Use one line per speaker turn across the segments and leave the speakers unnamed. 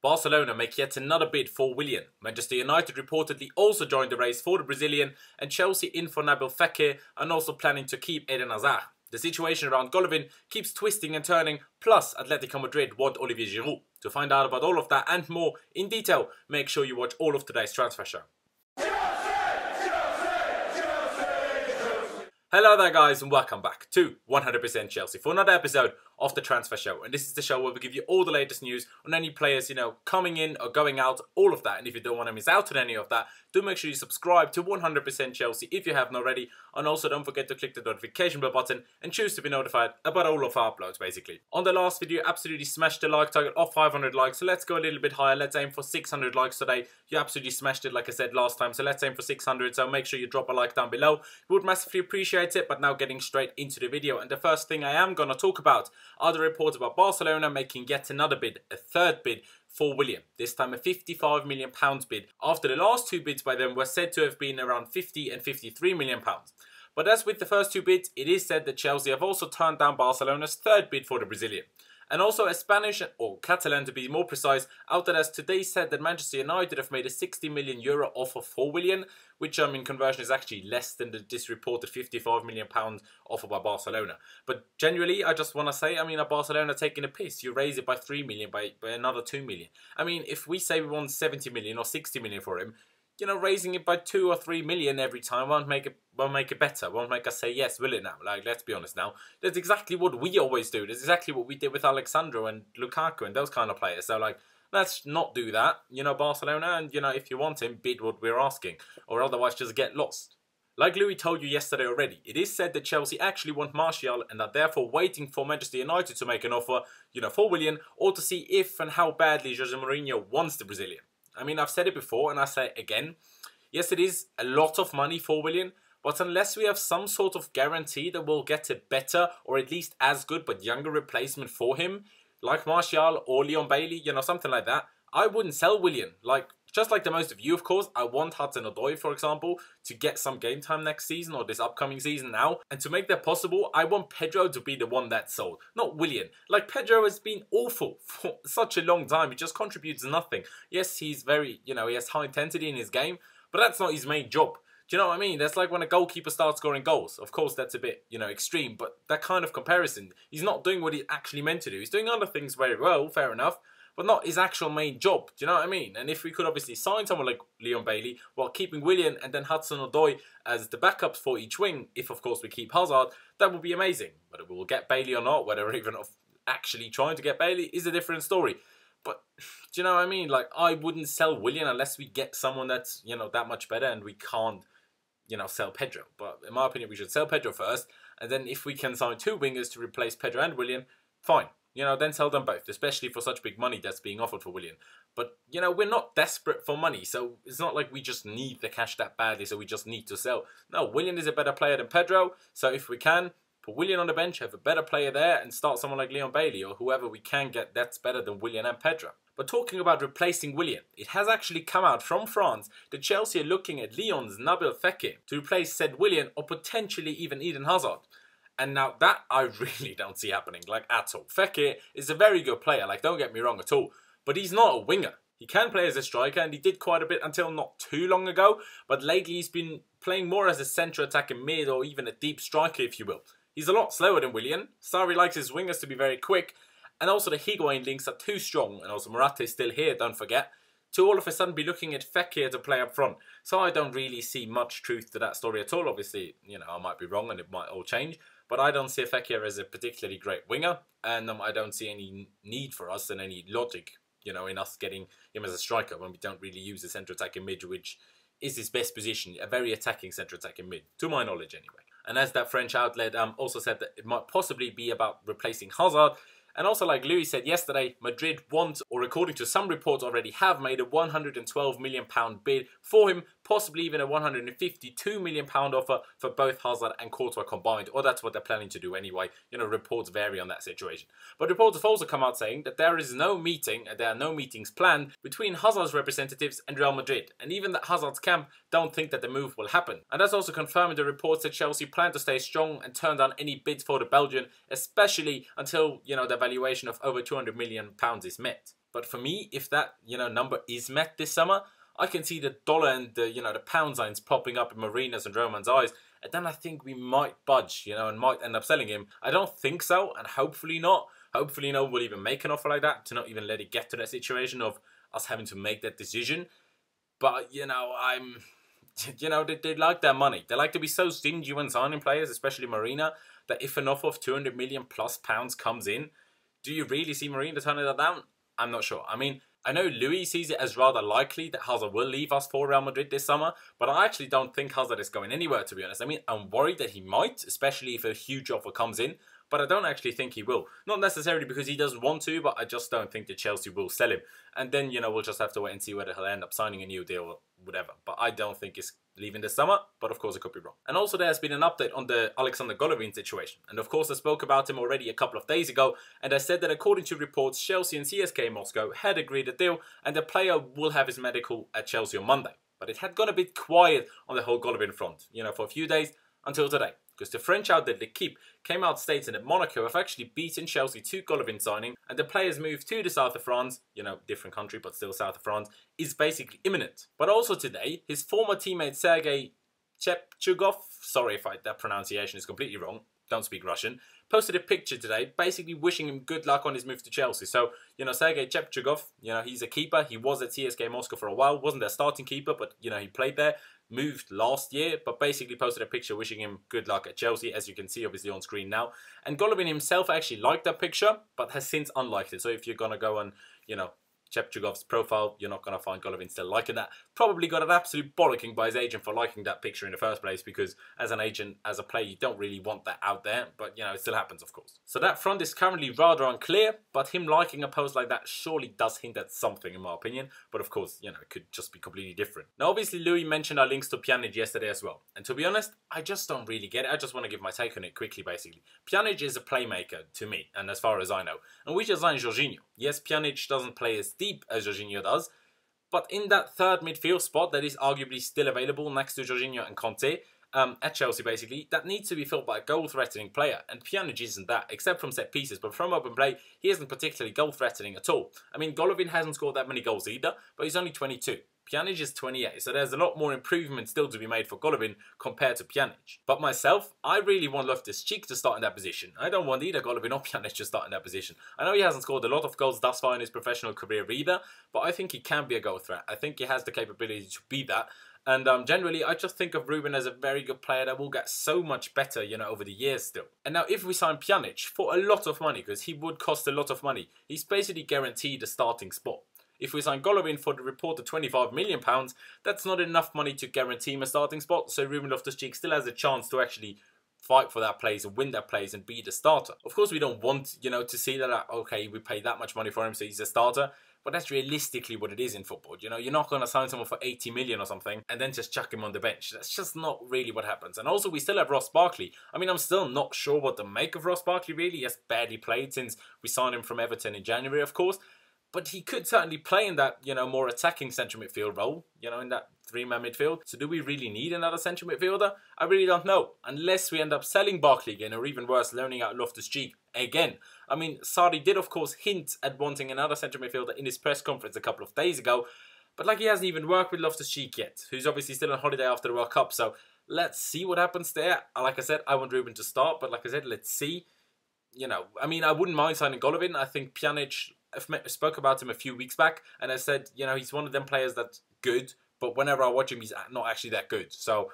Barcelona make yet another bid for Willian. Manchester United reportedly also joined the race for the Brazilian, and Chelsea in for Nabil Fekir and also planning to keep Eden Hazard. The situation around Golovin keeps twisting and turning, plus Atletico Madrid want Olivier Giroud. To find out about all of that and more in detail, make sure you watch all of today's transfer show. Hello there guys and welcome back to 100% Chelsea for another episode of the transfer show. And this is the show where we give you all the latest news on any players, coming in or going out, all of that. And if you don't want to miss out on any of that, do make sure you subscribe to 100% Chelsea if you haven't already. And also don't forget to click the notification bell button and choose to be notified about all of our uploads basically. On the last video, absolutely smashed the like target of 500 likes. So let's go a little bit higher. Let's aim for 600 likes today. You absolutely smashed it like I said last time. So let's aim for 600. So make sure you drop a like down below. We would massively appreciate it. But now getting straight into the video, and the first thing I am going to talk about are the reports about Barcelona making yet another bid, a third bid for Willian. This time a £55 million bid, after the last two bids by them were said to have been around £50 and £53 million. But as with the first two bids, it is said that Chelsea have also turned down Barcelona's third bid for the Brazilian. And also a Spanish, or Catalan to be more precise, outlet has today said that Manchester United have made a €60 million offer for Willian, which in conversion is actually less than this reported £55 million offer by Barcelona. But generally, I just want to say, are Barcelona taking a piss? You raise it by 3 million, by another 2 million. If we say we want 70 million or 60 million for him, raising it by 2 or 3 million every time won't make it better. Won't make us say yes, will it now? Like, let's be honest now. That's exactly what we always do. That's exactly what we did with Alexandro and Lukaku and those kind of players. So, let's not do that, Barcelona. And, if you want him, bid what we're asking. Or otherwise, just get lost. Like Louis told you yesterday already, it is said that Chelsea actually want Martial and are therefore waiting for Manchester United to make an offer, for Willian, or to see if and how badly Jose Mourinho wants the Brazilian. I've said it before and I say it again. Yes, it is a lot of money for Willian, but unless we have some sort of guarantee that we'll get a better or at least as good but younger replacement for him, like Martial or Leon Bailey, something like that, I wouldn't sell Willian. Just like the most of you, of course, I want Hudson-Odoi, for example, to get some game time next season or this upcoming season now. And to make that possible, I want Pedro to be the one that's sold, not Willian. Pedro has been awful for such a long time. He just contributes nothing. Yes, he's very, he has high intensity in his game, but that's not his main job. Do you know what I mean? That's like when a goalkeeper starts scoring goals. Of course, that's a bit, extreme, but that kind of comparison, he's not doing what he's actually meant to do. He's doing other things very well, fair enough, but not his actual main job. Do you know what I mean? And if we could obviously sign someone like Leon Bailey while keeping Willian and then Hudson-Odoi as the backups for each wing, if of course we keep Hazard, that would be amazing. Whether we will get Bailey or not, whether we're even actually trying to get Bailey is a different story. But do you know what I mean? I wouldn't sell Willian unless we get someone that's, that much better, and we can't, sell Pedro. But in my opinion, we should sell Pedro first, and then if we can sign two wingers to replace Pedro and Willian, fine. Then sell them both, especially for such big money that's being offered for Willian. But, we're not desperate for money, so it's not like we just need the cash that badly, so we just need to sell. No, Willian is a better player than Pedro, so if we can, put Willian on the bench, have a better player there, and start someone like Leon Bailey, or whoever we can get that's better than Willian and Pedro. But talking about replacing Willian, it has actually come out from France that Chelsea are looking at Lyon's Nabil Fekir to replace said Willian, or potentially even Eden Hazard. And now that I really don't see happening, at all. Fekir is a very good player, don't get me wrong at all. But he's not a winger. He can play as a striker, and he did quite a bit until not too long ago. But lately he's been playing more as a central attacking mid, or even a deep striker, if you will. He's a lot slower than Willian. Sarri likes his wingers to be very quick. And also the Higuain links are too strong. And also Morata is still here, don't forget. To all of a sudden be looking at Fekir to play up front. So I don't really see much truth to that story at all. Obviously, I might be wrong and it might all change. But I don't see Fekir as a particularly great winger, and I don't see any need for us and any logic, in us getting him as a striker when we don't really use a central attacking mid, which is his best position, a very attacking central attacking mid, to my knowledge anyway. And as that French outlet also said that it might possibly be about replacing Hazard. And also, like Louis said yesterday, Madrid want, or according to some reports already have, made a £112 million bid for him, possibly even a £152 million offer for both Hazard and Courtois combined, or that's what they're planning to do anyway. Reports vary on that situation. But reports have also come out saying that there is no meeting, and there are no meetings planned between Hazard's representatives and Real Madrid, and even that Hazard's camp don't think that the move will happen. And that's also confirming the reports that Chelsea plan to stay strong and turn down any bids for the Belgian, especially until, the valuation of over £200 million is met. But for me, if that, number is met this summer, I can see the dollar and the, the pound signs popping up in Marina's and Roman's eyes. And then I think we might budge, and might end up selling him. I don't think so, and hopefully not. Hopefully, we'll even make an offer like that to not even let it get to that situation of us having to make that decision. But, they like their money. They like to be so stingy when signing players, especially Marina, that if an offer of 200 million plus pounds comes in, do you really see Marina turning that down? I'm not sure. I mean, I know Louis sees it as rather likely that Hazard will leave us for Real Madrid this summer, but I actually don't think Hazard is going anywhere, to be honest. I mean, I'm worried that he might, especially if a huge offer comes in, but I don't actually think he will. Not necessarily because he doesn't want to, but I just don't think that Chelsea will sell him. And then, we'll just have to wait and see whether he'll end up signing a new deal or whatever. But I don't think he's leaving this summer, but of course I could be wrong. And also there's been an update on the Alexander Golovin situation. And of course I spoke about him already a couple of days ago, and I said that according to reports, Chelsea and CSKA Moscow had agreed a deal, and the player will have his medical at Chelsea on Monday. But it had gone a bit quiet on the whole Golovin front, for a few days until today. Because the French outlet L'Equipe came out stating that Monaco have actually beaten Chelsea to Golovin signing, and the player's move to the south of France, different country but still south of France, is basically imminent. But also today, his former teammate Sergei Chepchugov, sorry if that pronunciation is completely wrong, don't speak Russian, posted a picture today basically wishing him good luck on his move to Chelsea. So, Sergei Chepchugov, he's a keeper. He was at CSKA Moscow for a while, wasn't their starting keeper, but, he played there. Moved last year, but basically posted a picture wishing him good luck at Chelsea, as you can see obviously on screen now. And Golovin himself actually liked that picture, but has since unliked it. So if you're going to go on, Chepchugov's profile, you're not going to find Golovin still liking that. Probably got an absolute bollocking by his agent for liking that picture in the first place, because as an agent, as a player, you don't really want that out there, but it still happens, of course. So that front is currently rather unclear, but him liking a post like that surely does hint at something, in my opinion. But of course, it could just be completely different. Now, obviously, Louis mentioned our links to Pjanic yesterday as well, and to be honest, I just don't really get it. I just want to give my take on it quickly, basically. Pjanic is a playmaker to me, and as far as I know, and we just signed Jorginho. Yes, Pjanic doesn't play as deep as Jorginho does, but in that third midfield spot that is arguably still available next to Jorginho and Conte at Chelsea, basically, that needs to be filled by a goal-threatening player, and Pjanic isn't that, except from set pieces, but from open play, he isn't particularly goal-threatening at all. I mean, Golovin hasn't scored that many goals either, but he's only 22. Pjanic is 28, so there's a lot more improvement still to be made for Golovin compared to Pjanic. But myself, I really want Loftus-Cheek to start in that position. I don't want either Golovin or Pjanic to start in that position. I know he hasn't scored a lot of goals thus far in his professional career either, but I think he can be a goal threat. I think he has the capability to be that. And generally, I just think of Ruben as a very good player that will get so much better, over the years still. And now if we sign Pjanic for a lot of money, because he would cost a lot of money, he's basically guaranteed a starting spot. If we sign Golovin for the reported £25 million, that's not enough money to guarantee him a starting spot, so Ruben Loftus-Cheek still has a chance to actually fight for that place and win that place and be the starter. Of course, we don't want, to see that, okay, we pay that much money for him, so he's a starter. But that's realistically what it is in football. You're not going to sign someone for 80 million or something and then just chuck him on the bench. That's just not really what happens. And also, we still have Ross Barkley. I mean, I'm still not sure what to make of Ross Barkley, really. He has barely played since we signed him from Everton in January, of course. But he could certainly play in that, more attacking central midfield role, in that three-man midfield. So do we really need another central midfielder? I really don't know. Unless we end up selling Barkley again, or even worse, loaning out Loftus-Cheek again. I mean, Sarri did, of course, hint at wanting another central midfielder in his press conference a couple of days ago. But, he hasn't even worked with Loftus-Cheek yet, who's obviously still on holiday after the World Cup. So let's see what happens there. Like I said, I want Ruben to start, but like I said, let's see. I mean, I wouldn't mind signing Golovin. I think Pjanic, I spoke about him a few weeks back, and I said, he's one of them players that's good, but whenever I watch him, he's not actually that good. So,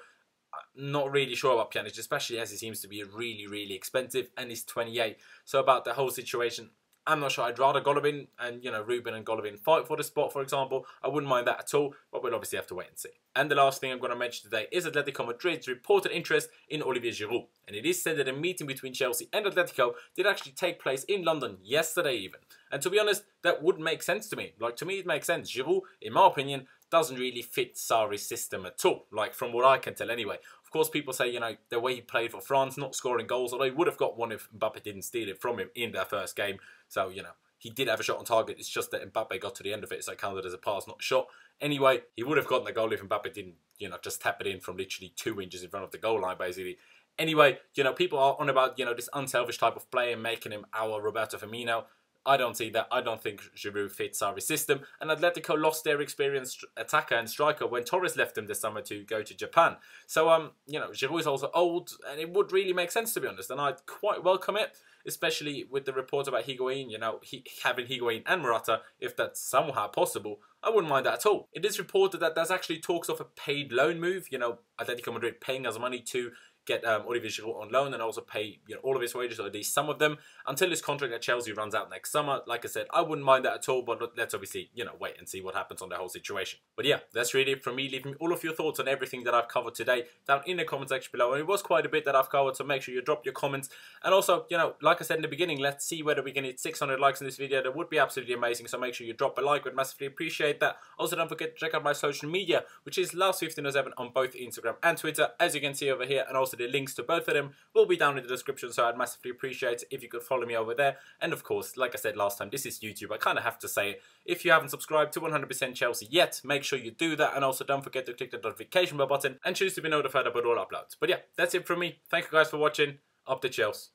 not really sure about Pjanic, especially as he seems to be really, really expensive, and he's 28. So, about the whole situation, I'm not sure. I'd rather Golovin and, Ruben and Golovin fight for the spot, for example. I wouldn't mind that at all, but we'll obviously have to wait and see. And the last thing I'm going to mention today is Atletico Madrid's reported interest in Olivier Giroud. And it is said that a meeting between Chelsea and Atletico did actually take place in London yesterday even. And to be honest, that would make sense to me. To me, it makes sense. Giroud, in my opinion, doesn't really fit Sarri's system at all. From what I can tell anyway. Of course, people say, the way he played for France, not scoring goals, although he would have got one if Mbappe didn't steal it from him in their first game. So, he did have a shot on target. It's just that Mbappe got to the end of it, so it counted as a pass, not a shot. Anyway, he would have gotten the goal if Mbappe didn't, just tap it in from literally 2 inches in front of the goal line, basically. Anyway, people are on about, this unselfish type of player, making him our Roberto Firmino. I don't see that. I don't think Giroud fits our system. And Atletico lost their experienced attacker and striker when Torres left them this summer to go to Japan. So, you know, Giroud is also old, and it would really make sense, to be honest. And I'd quite welcome it, especially with the reports about Higuain, you know, having Higuain and Morata, if that's somehow possible. I wouldn't mind that at all. It is reported that there's actually talks of a paid loan move, you know, Atletico Madrid paying us money to get Olivier Giroud on loan and also pay, you know, all of his wages, or at least some of them, until his contract at Chelsea runs out next summer. Like I said, I wouldn't mind that at all, but let's obviously, you know, wait and see what happens on the whole situation. But yeah, that's really it from me. Leave me all of your thoughts on everything that I've covered today down in the comment section below. And it was quite a bit that I've covered, so make sure you drop your comments. And also, you know, like I said in the beginning, let's see whether we can hit 600 likes in this video. That would be absolutely amazing, so make sure you drop a like. Would massively appreciate that. Also, don't forget to check out my social media, which is Last1507 on both Instagram and Twitter, as you can see over here, and also the links to both of them will be down in the description, so I'd massively appreciate it if you could follow me over there. And of course, like I said last time, this is YouTube, I kind of have to say it. If you haven't subscribed to 100% Chelsea yet, make sure you do that, and also don't forget to click the notification bell button and choose to be notified about all uploads. But yeah, that's it from me. Thank you guys for watching. Up to Chelsea,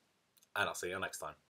and I'll see you next time.